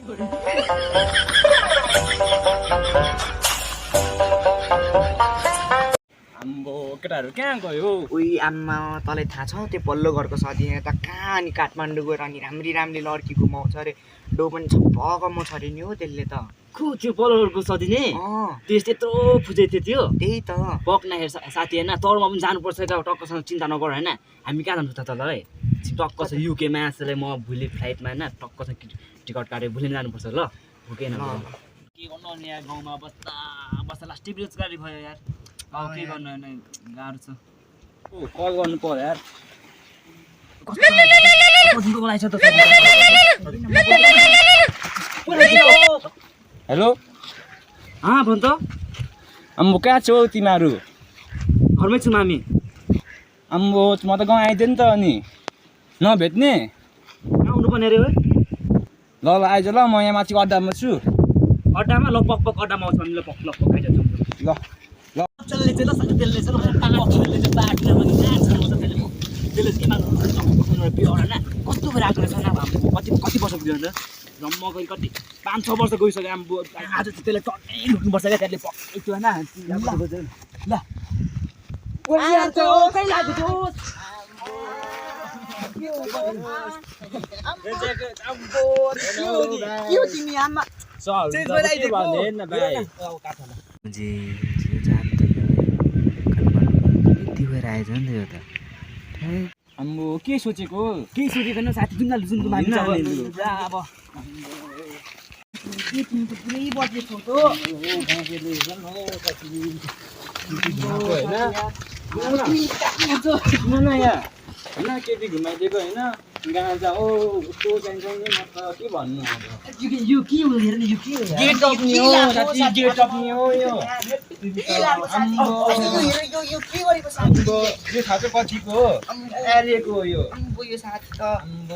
आम्बो केटाहरु कहाँ गयो? उही आम्मा तँलाई थाहा छ त्यो पल्लो घरको सदिने त कहाँ अनि काठमाडौँ गएर अनि राम्री राम्री लड्की घुमाउँछ अरे डो पनि छप्प कमाउँछ अरे नि हो त्यसले त को त्यो पल्लोको सदिने त्यस त्यत्रो फुजे थियो त्यही त पक्ना हेर साथी होइन तरमा पनि जानुपर्छ त टक्कसँग चिन्ता नगर होइन हामी कहाँ जानुपर्छ त है टक्क छ युकेमा आजलाई म भोलि फ्लाइटमा होइन टक्कसँग टिकट काटेर भोलि जानुपर्छ ल भुकेन के गर्नु अनि यहाँ गाउँमा बस्दा बस्दा लास्टै बेरोजगारी भयो यार अब के गर्नु होइन गाह्रो छ कल गर्नु पर्यो यार। कतिको मलाई छ त हेलो भन् त आम्बो कहाँ छौ तिमीहरू? घरमै छु मामी आम्बो म त गाउँ आइदियो नि त अनि नभेट्ने कहाँ आउनु पर्ने अरे ल ल आइज ल म यहाँ माथिको अड्डामा छु। अड्डामा ल पक पक अड्डामा आउँछ हामीले पक लक पक आइजान्छ ल ल चल्ले चाहिँ ल त्यसले चाहिँ ल बाटोमा पनि नाच्छ त्यसले के माग्नु बिहान होइन कस्तो भएर आएको रहेछ अब हाम्रो कति वर्ष पुग्यो अन्त जम्मा गरी कति 5-6 वर्ष गइसक्यो अब आज चाहिँ त्यसले टन्नै लुक्नुपर्छ क्या त्यसले पक्कै त्यो होइन ल तिमी आमा यति भएर आएछ नि त यो त आम्बो के सोचेको? केही सोचेको साथी जुन जुनको माग्छ अब पुरै बजेट छ त होइन केटी घुमाइदिएको होइन गाँजा जा ओ उसको चाहिन्छ नि म त के भन्नु अब यो के हो हेर्नु यो के हो गेट टप्ने हो साथी गेट टप्ने हो यो आम्बो यो थाहा छ कतिको हो एरियाको हो यो यो साथी त आम्बो